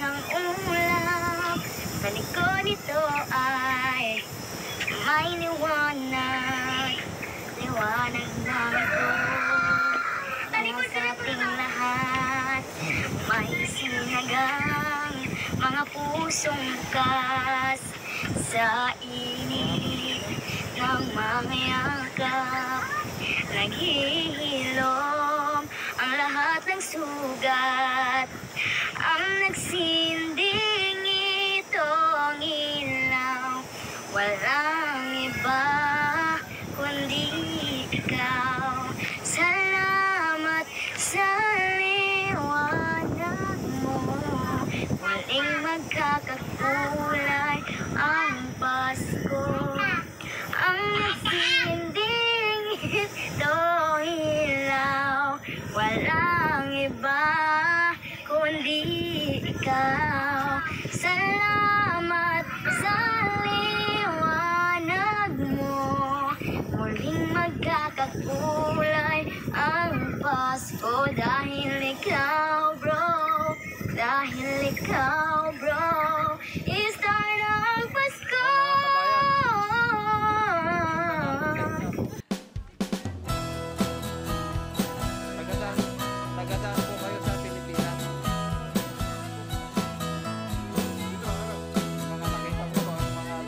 ng ulap. Sa likod nito ay may liwanag. Liwanag ng ito. Sa ating lahat may sinagang mga pusong bukas. Sa init ng mga yakap, naghihilom ang lahat ng sugat. Ang nagsinding itong ilaw, walang iba kundi ikaw. Salamat sa liwanag mo, muling magkakakulay ang Pasko. Ang nagsinding itong ilaw, walang iba kundi ikaw. Salamat sa liwanag mo, muling magkakakulay ang Pasko. Dahil ikaw bro, dahil ikaw bro, start ang Pasko. Taga-saan po kayo sa Pilipinas? Mga nakita ko ba ang mga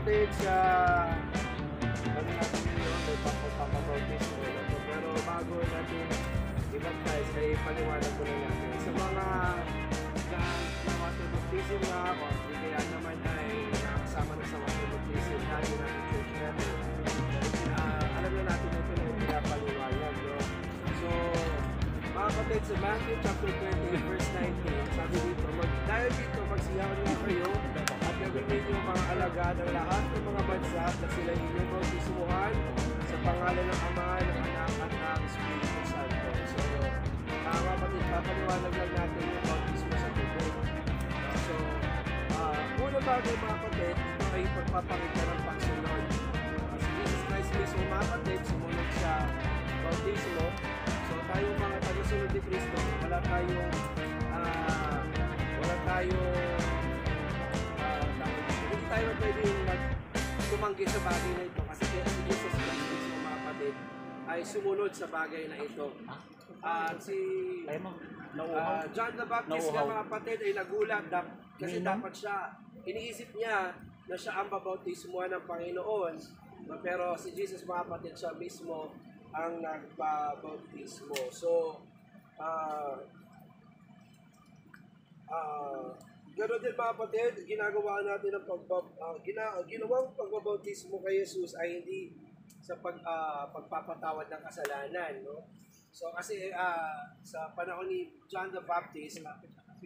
kapatid sa ano natin ngayon, may papabautismo na to. Pero bago natin i-baptize, ay paliwanag ko na natin. Sa mga na water baptism na ako, hindi kaya naman ay nakasama na sa water baptism lagi natin church natin. Alam na natin ito na yung pinapaliwanag. No? So, mga kapatid, sa Matthew chapter 20, verse 19, sabi dito, dahil dito, magsiyawan nga kayo at gagawin niyo mga alagad ng lahat ng mga bansa na sila inyong bautismuhan sa pangalan ng Ama, ng Anak, at ng Espiritu Santo. So, mga kapatid, papaliwanag lang natin yung bautismo sa tubig. So, unang bagay mga kapatid, ito ay pagpapakita ng pagsunod. Si Jesus Christ mismo mga kapatid, sumunod sa bautismo. So, tayong mga tagasunod ni Kristo, wala tayong hindi tayo pwedeng tumanggi sa bagay na ito kasi si Jesus Christ mga kapatid ay sumunod sa bagay na ito. At si John the Baptist mga kapatid ay nagulat kasi dapat siya, iniisip niya na siya ang babautismuhan ng Panginoon, pero si Jesus mga kapatid siya mismo ang nagbabautismo. So, ganoon din mga kapatid, ginagawa natin ang ginawang pagbabautismo kay Jesus ay hindi sa pagpapatawad ng kasalanan, no? So kasi sa panahon ni John the Baptist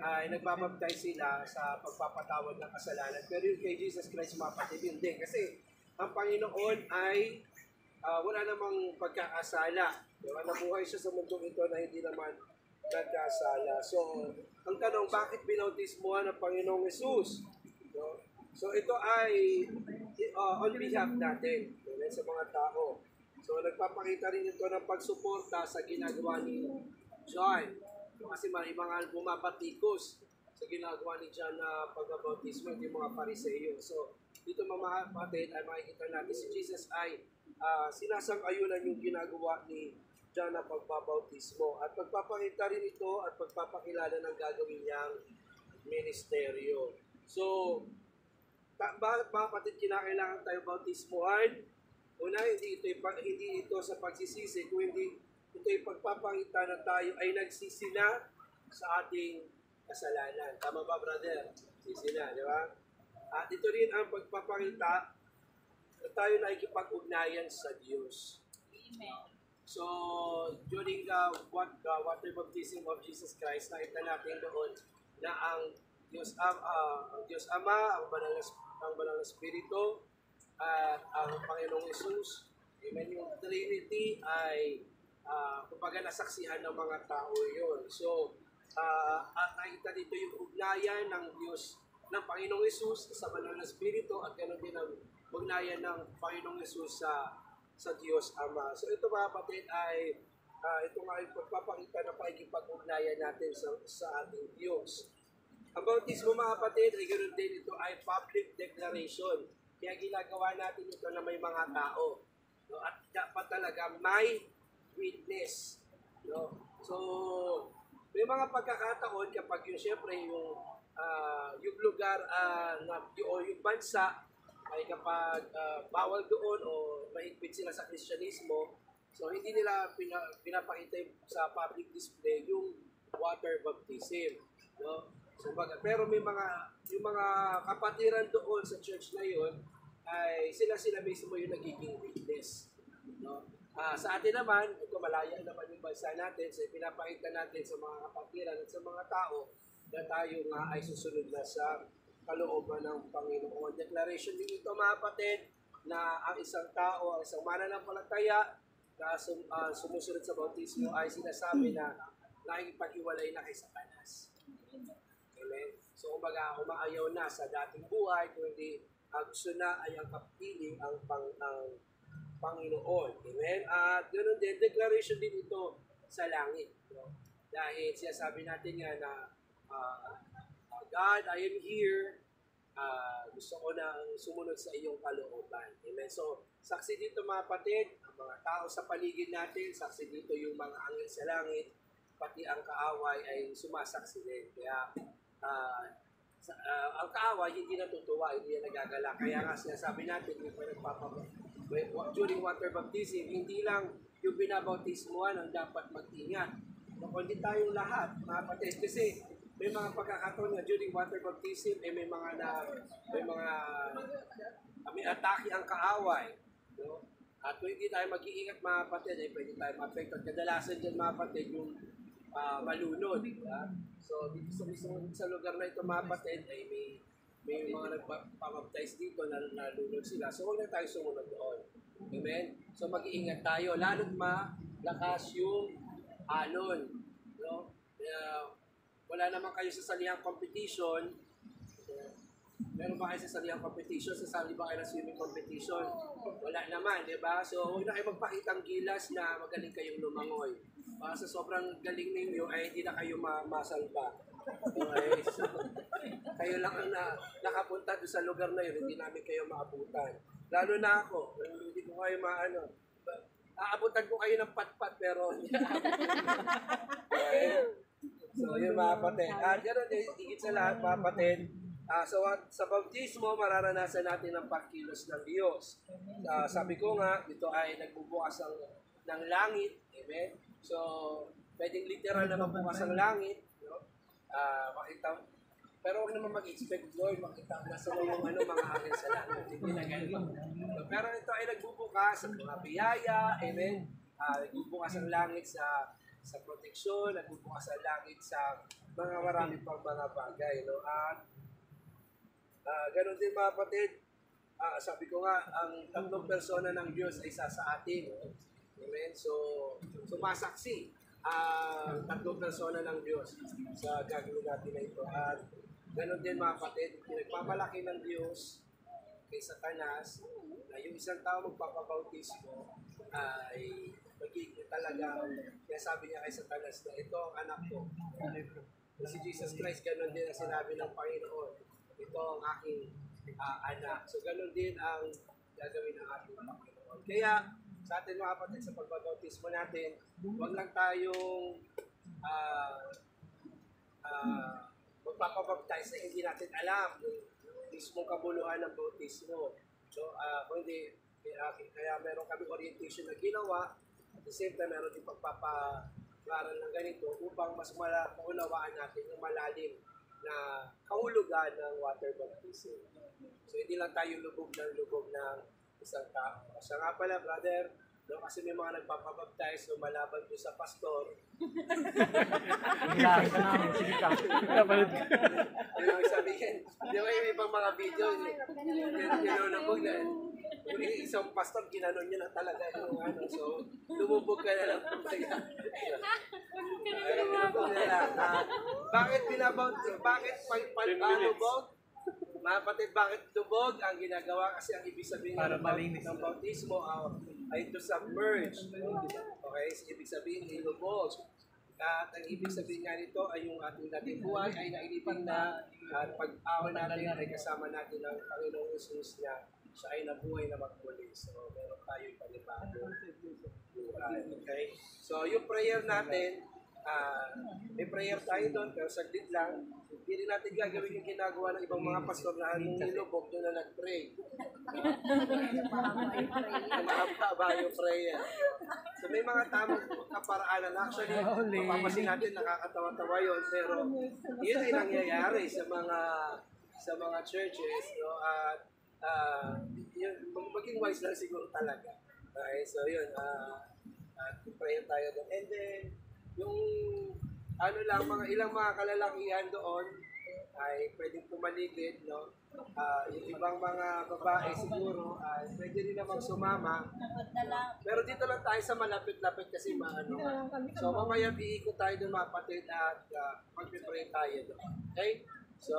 ay nagbabaptize sila sa pagpapatawad ng kasalanan. Pero yung kay Jesus Christ mga kapatid, yun din. Kasi ang Panginoon ay wala namang pagkakasala. Diba? Nabuhay siya sa mundong ito na hindi naman nagkasala. So, ang tanong, bakit binautismuhan ng Panginoong Jesus? No? So, ito ay on behalf natin, sa mga tao. So, nagpapakita rin ito ng pagsuporta sa ginagawa ni John. Kasi may mga bumabatikos sa ginagawa ni John na pagbabautismo, yung mga Pariseyo. So, dito mga kapatid, ay makikita natin si Jesus ay sinasang-ayunan yung ginagawa ni John na pagbabautismo. At pagpapakita rin ito at pagpapakilala ng gagawin niyang ministeryo. So, bakit mga kapatid kinakailangan tayo bautismuhan? Una, hindi ito sa pagsisisi, kung hindi ito ay pagpapakita na tayo ay nagsisi na sa ating kasalanan. Tama ba, brother? Sisi na, di ba? At ito rin ang pagpapakita na tayo na ikipag-ugnayan sa Diyos. Amen. So, during the water baptism of Jesus Christ, nakita natin doon na ang Diyos Ama, ang Banal na Espiritu, at ang Panginoong Jesus, amen, yung Trinity ay kumbaga nasaksihan ng mga tao yun. So, at nakita dito yung ugnayan ng Diyos, ng Panginoong Jesus sa Banal na Espiritu at ganoon din ang ugnayan ng Panginoong Jesus sa Diyos Ama. So ito mga kapatid ay ito nga ay pagpapakita na pakikipag-ugnayan natin sa ating Diyos. Ang bautismo mga kapatid ay ganoon din, ito ay public declaration. Kaya ginagawa natin ito na may mga tao. No? At dapat talaga may witness. No? So, may mga pagkakataon kapag yung siyempre yung lugar o yung bansa ay kapag bawal doon o mahigpit sila sa Kristyanismo, so hindi nila pinapakita sa public display yung water baptism. No? So, pero may yung mga kapatiran doon sa church na yun, ay sila mismo yung nagiging witness. No? Sa atin naman, ito malaya naman yung bansa natin, so pinapakita natin sa mga kapatiran at sa mga tao na tayo nga ay susunod na sa kalooban ng Panginoon. Declaration din ito mga kapatid na ang isang tao, ang isang mananampalataya na sumusunod sa bautismo ay sinasabi na nakikipag-iwalay na kay Satanas. Amen. So kumbaga umaayaw na sa dating buhay, kundi gusto na ay ang kapiling ang Panginoon. Amen. At ganoon din, declaration din ito sa langit. No? Dahil sinasabi natin nga na God, I am here. Gusto ko na sumunod sa iyong kalooban. Amen. So, saksi dito mga kapatid, ang mga tao sa paligid natin, saksi dito yung mga anghel sa langit, pati ang kaaway ay sumasaksi din. Kaya, Ang kaaway hindi natutuwa, hindi yan nagagala. Kaya nga sinasabi natin, during water baptism, hindi lang yung binabautismoan ang dapat mag-ingat. Kundi tayong lahat, mga kapatid. Kasi may mga pagkakataon nga during water baptism, may atake ang kaaway. No? At kung hindi tayo mag-iingat mga kapatid, pwede tayo ma-affect. Kadalasan dyan mga kapatid yung malunod. So dito sa lugar na ito mga kapatid, ay may mga nagpapabaptize dito na nalunod sila. So huwag na tayo sumunod doon. Amen? So mag-iingat tayo. Lalo't malakas yung alon. No? Wala naman kayo sa salihang competition. Meron ba kayo sa salihang competition? Sasali ba kayo ng swimming competition? Wala naman, di ba? So, huwag na kayo magpakitang gilas na magaling kayong lumangoy. Baka sa sobrang galing ninyo, ay hindi na kayo masalba. Okay? So, kayo lang ang nakapunta doon sa lugar na yun, hindi namin kayo maabutan. Lalo na ako, hindi ko kayo aabutan ko kayo ng pat-pat, pero hindi okay? So, yun mga kapatid. At gano'n, higit sa lahat mga kapatid, sa bautismo, mararanasan natin ang pagkilos ng Diyos. Sabi ko nga, ito ay nagbubukas ng langit. Amen? So, pwedeng literal na magbukas ang langit. No? Pero huwag naman mag-expect, Lord, makita ko na sa mga angel sa langit. Hindi na ganun. Pero ito ay nagbubukas ng mga biyaya. Amen? Nagbubukas ang langit sa proteksyon, nagbubukas ang langit sa mga marami pang mga bagay. No? At ganun din mga kapatid, sabi ko nga, ang tatlong persona ng Diyos ay isa sa atin. Amen? So sumasaksi ang tatlong persona ng Diyos sa gagawin natin na ito. At ganun din mga kapatid, pinagmamalaki ng Diyos kay Satanas na yung isang tao magpapabautismo ay magiging talaga, kaya sabi niya kay Satanas na ito ang anak ko. Si Jesus Christ, ganun din ang sinabi ng Panginoon. Ito ang aking anak. So, ganun din ang gagawin ng ating Panginoon. Kaya, sa atin mga kapatid, sa pagbabautismo natin, huwag lang tayong magpapabaptize na hindi natin alam yung mismong kabuluhan ng bautismo. So, kundi, kaya meron kami orientation na ginawa. At the same time, meron din pagpapagaral ng ganito upang mas maunawaan natin yung malalim na kahulugan ng water baptism. So, hindi lang tayo lubog ng isang tao. Siya nga pala, brother, no, kasi may mga nagpapabaptize, lumalaban doon sa pastor. Yung sabihin, di ba yung ibang mga video, nilulubog na, yung isang pastor, ginanon niya na talaga yung so, lumubog ka na lang. Bakit lubog? Mga kapatid, bakit lubog ang ginagawa? Kasi ang ibig sabihin ng bautismo ay to submerge. Okay? So, ibig sabihin, ilubog. At ang ibig sabihin nga nito ay yung ating dating buhay ay nailibing na at pag-ahon natin ay kasama natin ng Panginoong Jesus niya. Siya ay nabuhay na magmuli. So, meron tayong panibagong buhay. Okay? So, yung prayer natin, may prayer tayo doon, pero saglit lang. Hindi rin natin gagawin yung ginagawa ng ibang mga pastor na nung nilubog doon na nag-pray. Mahaba yung prayer. So may mga tamang kaparaanan. Actually, mapapasin natin, nakakatawa-tawa yun. Pero yun ay nangyayari sa mga churches. No? At yun, maging wise lang siguro talaga. Okay, so yun. Prayer tayo doon. And then, yung ilang mga kalalakihan doon ay pwedeng pumaligid, no? Yung ibang mga babae siguro ay pwede rin namang sumama. Pero dito lang tayo sa malapit-lapit kasi So mamaya iikot tayo doon mga kapatid at mag-pray tayo doon. Okay? So,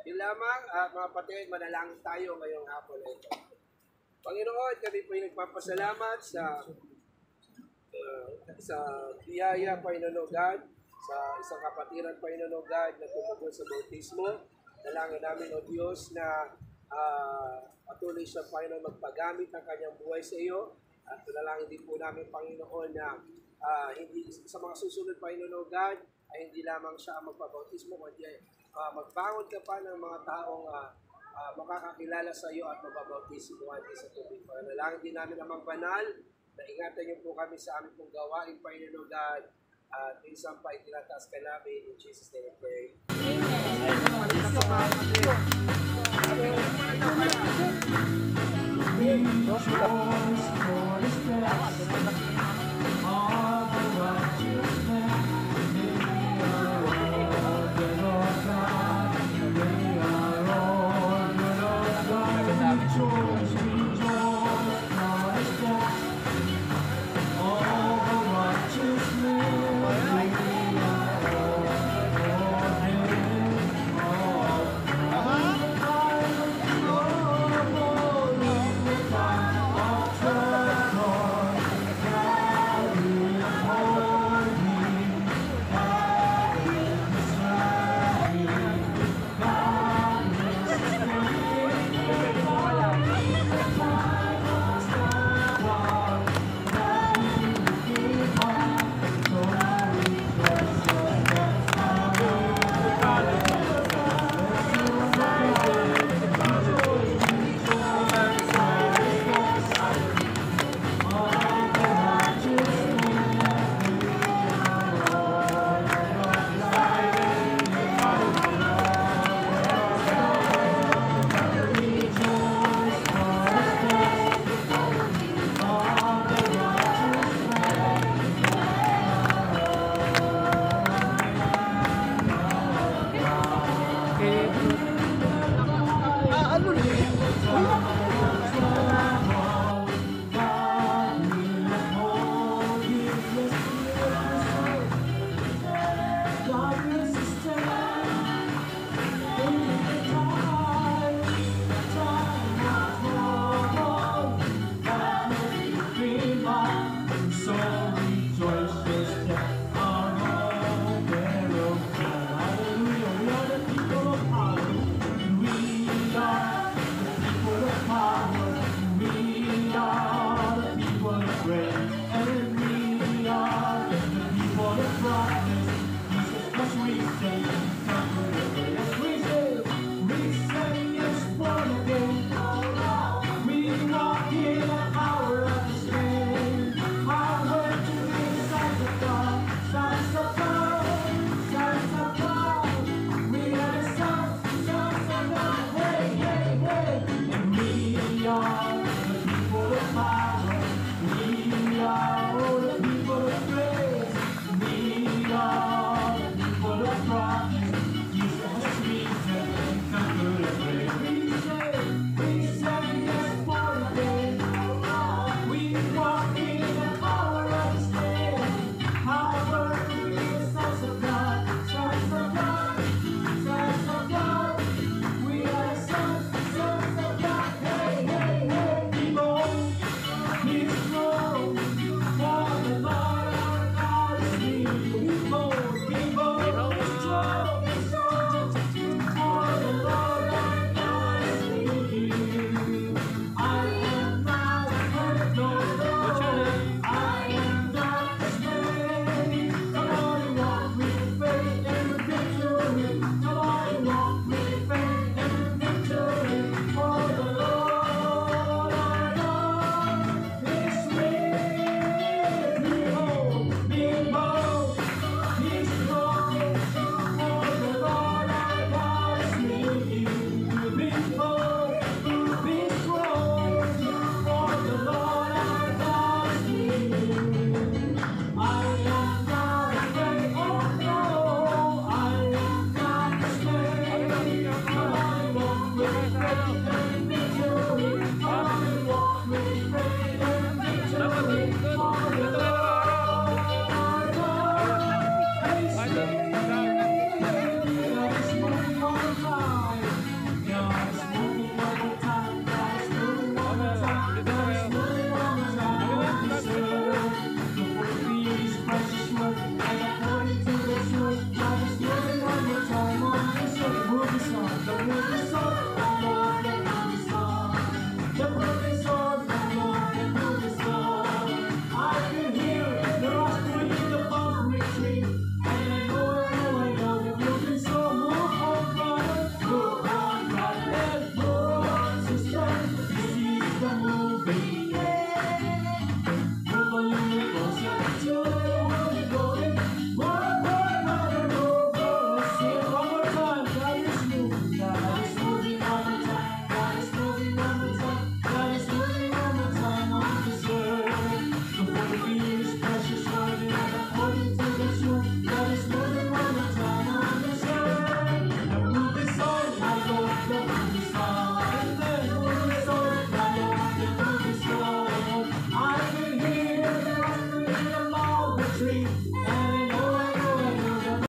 yun lamang mga kapatid, manalangin tayo ngayong hapon na ito. Panginoon, kami po yung nagpapasalamat sa biyaya, Panginoon God, sa isang kapatiran, Panginoon God, na tumugon sa bautismo. Dalangin namin, O Diyos, na patuloy siya, Panginoon, magpagamit ng kanyang buhay sa iyo. At dalangin din po namin, Panginoon, na hindi sa mga susunod, Panginoon God, ay hindi lamang siya ang magpabautismo, kundi magbangon ka pa ng mga taong makakakilala sa iyo at mababautismuhan din sa tubig. Panalangin din namin Amang Banal na ingatan niyo po kami sa aming pong gawain, Panginoon God, at minsan pa itinataas ka namin. In Jesus' name we pray. Ano